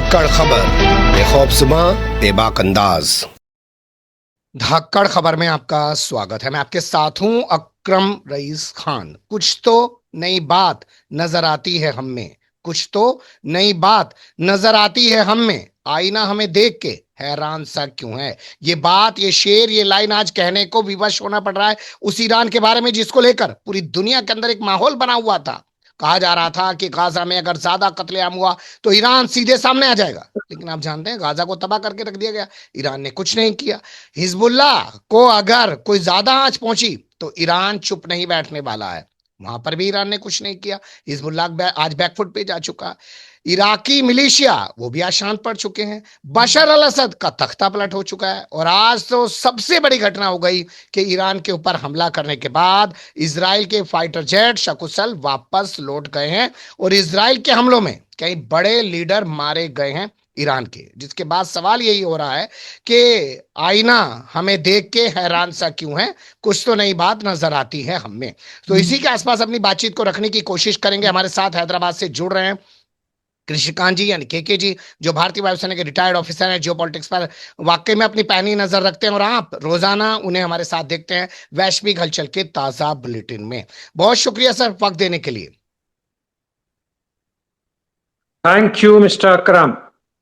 धाकड़ खबर, बेखौफज़ुमा बेबाक अंदाज। धाकड़ खबर में आपका स्वागत है। मैं आपके साथ हूं अकरम रईस खान। कुछ तो नई बात नजर आती है हम में, कुछ तो नई बात नजर आती है हम में। आईना हमें देख के हैरान सा क्यों है। ये बात, ये शेर, ये लाइन आज कहने को विवश होना पड़ रहा है उस ईरान के बारे में जिसको लेकर पूरी दुनिया के अंदर एक माहौल बना हुआ था। कहा जा रहा था कि गाजा में अगर ज्यादा कत्लेआम हुआ तो ईरान सीधे सामने आ जाएगा, लेकिन आप जानते हैं गाजा को तबाह करके रख दिया गया। ईरान ने कुछ नहीं किया। हिजबुल्लाह को अगर कोई ज्यादा आंच पहुंची तो ईरान चुप नहीं बैठने वाला है। वहां पर भी ईरान ने कुछ नहीं किया। हिजबुल्लाह आज बैकफुट पे जा चुका। इराकी मिलिशिया वो भी आज शांत पड़ चुके हैं। बशर अल असद का तख्ता पलट हो चुका है। और आज तो सबसे बड़ी घटना हो गई कि ईरान के ऊपर हमला करने के बाद इजराइल के फाइटर जेट सकुशल वापस लौट गए हैं और इजराइल के हमलों में कई बड़े लीडर मारे गए हैं ईरान के। जिसके बाद सवाल यही हो रहा है कि आईना हमें देख के हैरान सा क्यों है, कुछ तो नई बात नजर आती है हमें। तो इसी के आसपास अपनी बातचीत को रखने की कोशिश करेंगे। हमारे साथ हैदराबाद से जुड़ रहे हैं कृषिकांत जी यानी के जी, जो भारतीय वायुसेना के रिटायर्ड ऑफिसर हैं, जियो पॉलिटिक्स पर वाकई में अपनी पैनी नजर रखते हैं और आप रोजाना उन्हें हमारे साथ देखते हैं वैश्विक हलचल के ताजा बुलेटिन में। बहुत शुक्रिया सर वक्त देने के लिए। थैंक यू मिस्टर अकरम।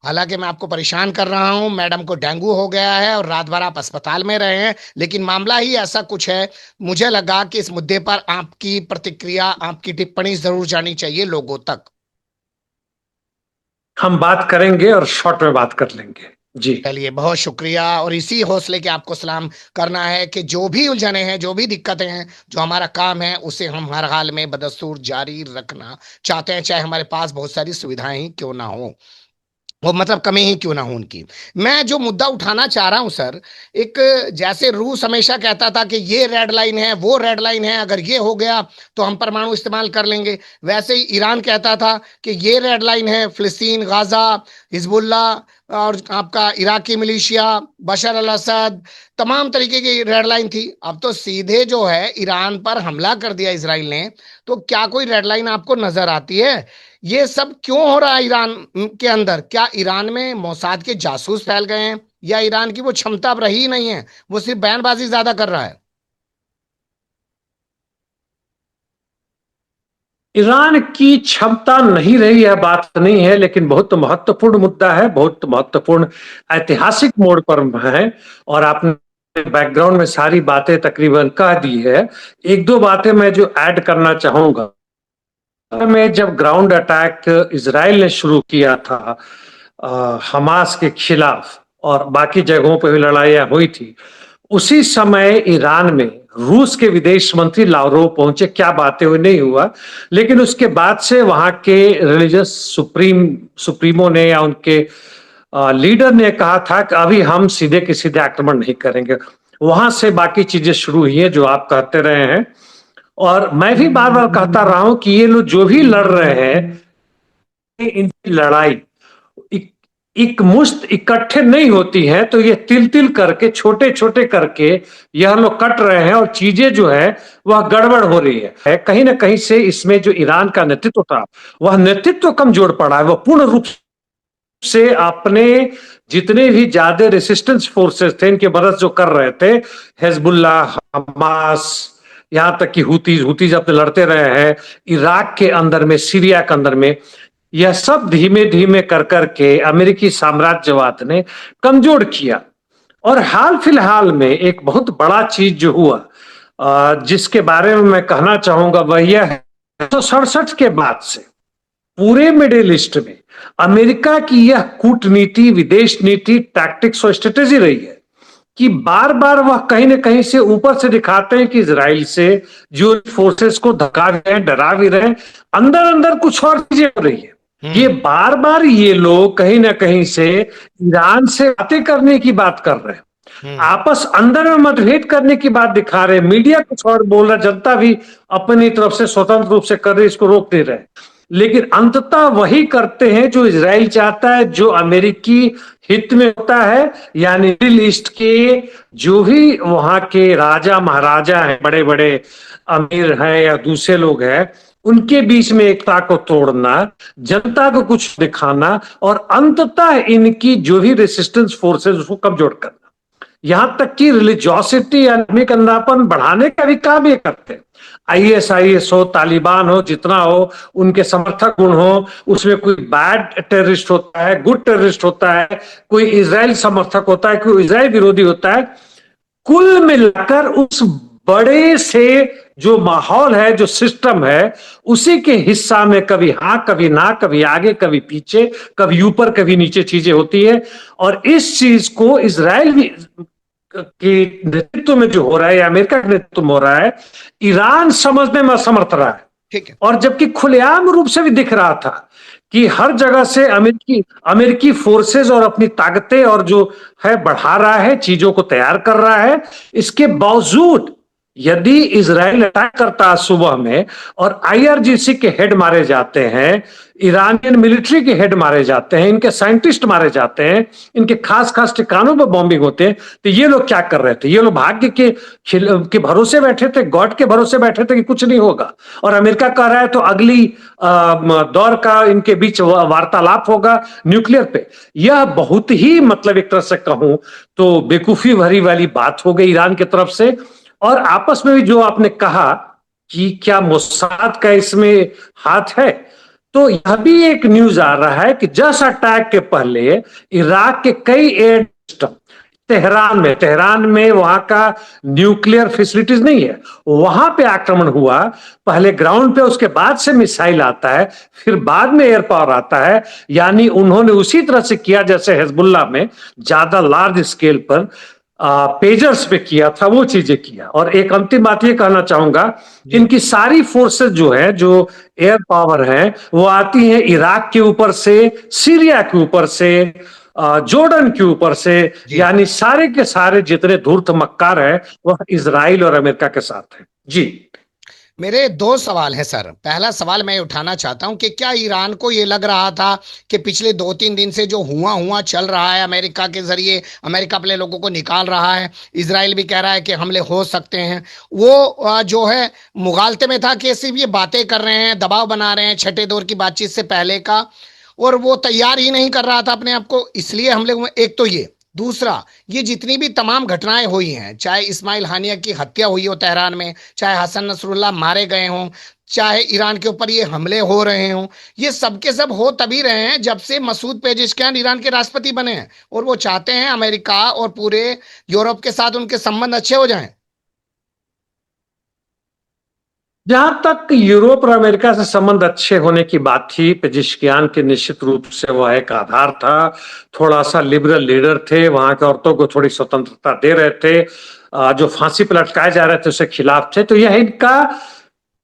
हालांकि मैं आपको परेशान कर रहा हूं, मैडम को डेंगू हो गया है और रात भर आप अस्पताल में रहे हैं, लेकिन मामला ही ऐसा कुछ है। मुझे लगा कि इस मुद्दे पर आपकी प्रतिक्रिया, आपकी टिप्पणी जरूर जानी चाहिए लोगों तक। हम बात करेंगे और शॉर्ट में बात कर लेंगे जी। चलिए, बहुत शुक्रिया। और इसी हौसले के आपको सलाम करना है कि जो भी उलझने हैं, जो भी दिक्कतें हैं, जो हमारा काम है उसे हम हर हाल में बदस्तूर जारी रखना चाहते हैं, चाहे हमारे पास बहुत सारी सुविधाएं ही क्यों ना हो, वो मतलब कमी ही क्यों ना हो उनकी। मैं जो मुद्दा उठाना चाह रहा हूं सर, एक जैसे रूस हमेशा कहता था कि ये रेड लाइन है, वो रेड लाइन है, अगर ये हो गया तो हम परमाणु इस्तेमाल कर लेंगे, वैसे ही ईरान कहता था कि ये रेड लाइन है, फिलिस्तीन, गाजा, हिजबुल्लाह और आपका इराकी मिलिशिया, बशर अल असद, तमाम तरीके की रेड लाइन थी। अब तो सीधे जो है ईरान पर हमला कर दिया इसराइल ने। तो क्या कोई रेड लाइन आपको नजर आती है? ये सब क्यों हो रहा है ईरान के अंदर? क्या ईरान में मोसाद के जासूस फैल गए हैं, या ईरान की वो क्षमता अब रही नहीं है, वो सिर्फ बयानबाजी ज्यादा कर रहा है? ईरान की क्षमता नहीं रही है बात नहीं है, लेकिन बहुत महत्वपूर्ण मुद्दा है, बहुत महत्वपूर्ण ऐतिहासिक मोड़ पर है। और आपने बैकग्राउंड में सारी बातें तकरीबन कह दी है। एक दो बातें मैं जो ऐड करना चाहूंगा, में जब ग्राउंड अटैक इजराइल ने शुरू किया था हमास के खिलाफ और बाकी जगहों पर भी लड़ाइयां हुई थी, उसी समय ईरान में रूस के विदेश मंत्री लावरोव पहुंचे। क्या बातें हुई नहीं हुआ, लेकिन उसके बाद से वहां के रिलीजियस सुप्रीमो ने या उनके लीडर ने कहा था कि अभी हम सीधे के सीधे आक्रमण नहीं करेंगे। वहां से बाकी चीजें शुरू हुई है जो आप कहते रहे हैं। और मैं भी बार बार कहता रहा हूं कि ये लोग जो भी लड़ रहे हैं, इनकी लड़ाई एक मुश्त इकट्ठे नहीं होती है, तो ये तिल तिल करके, छोटे छोटे करके यह लोग कट रहे हैं और चीजें जो है वह गड़बड़ हो रही है। कहीं ना कहीं से इसमें जो ईरान का नेतृत्व था, वह नेतृत्व कमजोर पड़ा है। वह पूर्ण रूप से अपने जितने भी ज्यादा रेसिस्टेंस फोर्सेस थे, इनके मदद जो कर रहे थे, हिजबुल्लाह, हमास, यहां तक कि हुतीज अपने लड़ते रहे हैं इराक के अंदर में, सीरिया के अंदर में, यह सब धीमे धीमे कर करके अमेरिकी साम्राज्यवाद ने कमजोर किया। और हाल फिलहाल में एक बहुत बड़ा चीज जो हुआ, जिसके बारे में मैं कहना चाहूंगा, वह यह है 1967 के बाद से पूरे मिडिल ईस्ट में अमेरिका की यह कूटनीति, विदेश नीति, टैक्टिक्स और स्ट्रेटेजी रही है कि बार बार वह कहीं ना कहीं से ऊपर से दिखाते हैं कि इजराइल से जो फोर्सेस को धक्का भी रहे, डरा भी रहे, अंदर अंदर कुछ और चीजें हो रही है। ये बार बार ये लोग कहीं ना कहीं से ईरान से बातें करने की बात कर रहे हैं, आपस अंदर में मतभेद करने की बात दिखा रहे हैं। मीडिया कुछ और बोल रहा, जनता भी अपनी तरफ से स्वतंत्र रूप से कर रही, इसको रोक नहीं रहे। लेकिन अंततः वही करते हैं जो इजराइल चाहता है, जो अमेरिकी हित में होता है। यानी मिडिल ईस्ट के जो भी वहां के राजा महाराजा हैं, बड़े बड़े अमीर हैं या दूसरे लोग हैं, उनके बीच में एकता को तोड़ना, जनता को कुछ दिखाना और अंततः इनकी जो भी रेसिस्टेंस फोर्सेस उसको कमजोर करना। यहां तक कि रिलीजियोसिटी यानी कंधापन बढ़ाने का भी काम ये करते हैं। आईएसआईएस हो, तालिबान हो, जितना हो, उनके समर्थक गुण हो, उसमें कोई बैड टेररिस्ट होता है, गुड टेररिस्ट होता है, कोई इजराइल समर्थक होता है, कोई इजराइल विरोधी होता है। कुल मिलाकर उस बड़े से जो माहौल है, जो सिस्टम है, उसी के हिस्सा में कभी हाँ कभी ना, कभी आगे कभी पीछे, कभी ऊपर कभी नीचे चीजें होती है। और इस चीज को इजराइल के नेतृत्व में जो हो रहा है या अमेरिका के नेतृत्व में हो रहा है, ईरान समझने में असमर्थ रहा है। ठीक है। और जबकि खुलेआम रूप से भी दिख रहा था कि हर जगह से अमेरिकी अमेरिकी फोर्सेस और अपनी ताकतें और जो है बढ़ा रहा है, चीजों को तैयार कर रहा है। इसके बावजूद यदि इजराइल अटैक करता है सुबह में और आईआरजीसी के हेड मारे जाते हैं, ईरानियन मिलिट्री के हेड मारे जाते हैं, इनके साइंटिस्ट मारे जाते हैं, इनके खास खास ठिकानों पर बॉम्बिंग होते हैं, तो ये लोग क्या कर रहे थे? ये लोग भाग्य के भरोसे बैठे थे, गॉड के भरोसे बैठे थे कि कुछ नहीं होगा। और अमेरिका कह रहा है तो अगली दौर का इनके बीच वार्तालाप होगा न्यूक्लियर पे। यह बहुत ही मतलब एक तरह से कहूं तो बेवकूफी भरी वाली बात हो गई ईरान की तरफ से। और आपस में भी जो आपने कहा कि क्या मोसाद का इसमें हाथ है, तो यह भी एक न्यूज आ रहा है कि जस्ट अटैक के पहले इराक के कई एयर सिस्टम तेहरान में वहां का न्यूक्लियर फैसिलिटीज नहीं है, वहां पे आक्रमण हुआ। पहले ग्राउंड पे, उसके बाद से मिसाइल आता है, फिर बाद में एयर पावर आता है। यानी उन्होंने उसी तरह से किया जैसे हिजबुल्लाह में ज्यादा लार्ज स्केल पर पेजर्स पे किया था, वो चीजें किया। और एक अंतिम बात ये कहना चाहूंगा, इनकी सारी फोर्सेस जो है, जो एयर पावर है, वो आती है इराक के ऊपर से, सीरिया के ऊपर से, जॉर्डन के ऊपर से। यानी सारे के सारे जितने धूर्त मक्कार है वह इजराइल और अमेरिका के साथ है। जी, मेरे दो सवाल हैं सर। पहला सवाल मैं उठाना चाहता हूं कि क्या ईरान को ये लग रहा था कि पिछले 2-3 दिन से जो हुआ हुआ चल रहा है, अमेरिका के जरिए अमेरिका अपने लोगों को निकाल रहा है, इजराइल भी कह रहा है कि हमले हो सकते हैं, वो जो है मुगालते में था कि सिर्फ ये बातें कर रहे हैं, दबाव बना रहे हैं छठे दौर की बातचीत से पहले का, और वो तैयार ही नहीं कर रहा था अपने आप को, इसलिए हमले हुए। एक तो ये। दूसरा, ये जितनी भी तमाम घटनाएं हुई हैं, चाहे इस्माइल हानिया की हत्या हुई हो तेहरान में, चाहे हसन नसरुल्लाह मारे गए हों, चाहे ईरान के ऊपर ये हमले हो रहे हों, ये सब के सब हो तभी रहे हैं जब से मसूद पेजेशकियान ईरान के राष्ट्रपति बने हैं, और वो चाहते हैं अमेरिका और पूरे यूरोप के साथ उनके संबंध अच्छे हो जाएं। जहां तक यूरोप और अमेरिका से संबंध अच्छे होने की बात थी, पेजिशकियान के निश्चित रूप से वह एक आधार था। थोड़ा सा लिबरल लीडर थे, वहां के औरतों को थोड़ी स्वतंत्रता दे रहे थे, जो फांसी पर लटकाए जा रहे थे उसके खिलाफ थे। तो यह इनका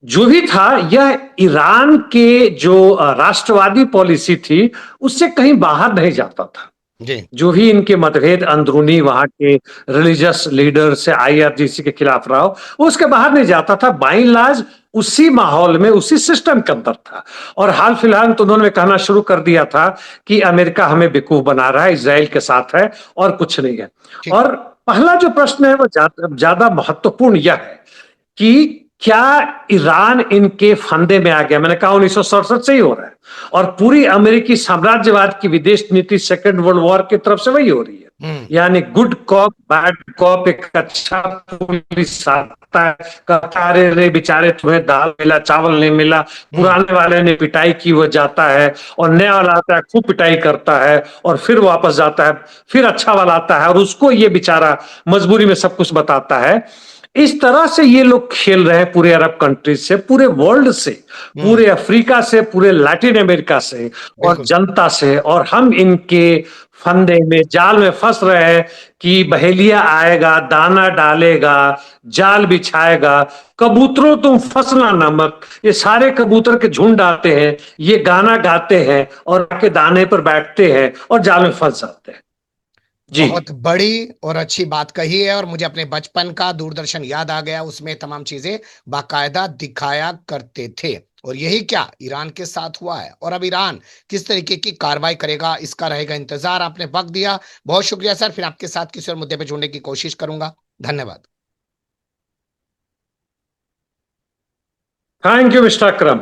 जो भी था, यह ईरान के जो राष्ट्रवादी पॉलिसी थी उससे कहीं बाहर नहीं जाता था। जी। जो भी इनके मतभेद अंदरूनी वहां के रिलीजियस लीडर से आईआरजीसी के खिलाफ रहा हो, वो उसके बाहर नहीं जाता था। बाई लाज उसी माहौल में, उसी सिस्टम के अंदर था। और हाल फिलहाल तो उन्होंने कहना शुरू कर दिया था कि अमेरिका हमें बेवकूफ बना रहा है, इजराइल के साथ है और कुछ नहीं है। और पहला जो प्रश्न है वो ज्यादा महत्वपूर्ण यह है कि क्या ईरान इनके फंदे में आ गया? मैंने कहा 1967 से ही हो रहा है, और पूरी अमेरिकी साम्राज्यवाद की विदेश नीति सेकेंड वर्ल्ड वॉर की तरफ से वही हो रही है। यानी गुड कॉप बैड कॉप, एक अच्छा पुलिस आता है, कहता है रे बेचारे तुम्हें दाल मिला चावल नहीं मिला, पुराने वाले ने पिटाई की वो जाता है, और नया वाला आता है खूब पिटाई करता है और फिर वापस जाता है, फिर अच्छा वाला आता है और उसको ये बेचारा मजबूरी में सब कुछ बताता है। इस तरह से ये लोग खेल रहे हैं पूरे अरब कंट्रीज से, पूरे वर्ल्ड से, पूरे अफ्रीका से, पूरे लैटिन अमेरिका से और जनता से। और हम इनके फंदे में, जाल में फंस रहे हैं कि बहेलिया आएगा, दाना डालेगा, जाल बिछाएगा, कबूतरों तुम फंसना ना मत। ये सारे कबूतर के झुंड आते हैं, ये गाना गाते हैं और आके दाने पर बैठते हैं और जाल में फंस जाते हैं। जी, बहुत बड़ी और अच्छी बात कही है, और मुझे अपने बचपन का दूरदर्शन याद आ गया, उसमें तमाम चीजें बाकायदा दिखाया करते थे, और यही क्या ईरान के साथ हुआ है। और अब ईरान किस तरीके की कार्रवाई करेगा, इसका रहेगा इंतजार। आपने वक्त दिया, बहुत शुक्रिया सर। फिर आपके साथ किसी और मुद्दे पे जुड़ने की कोशिश करूंगा। धन्यवाद। Thank you mister Akram.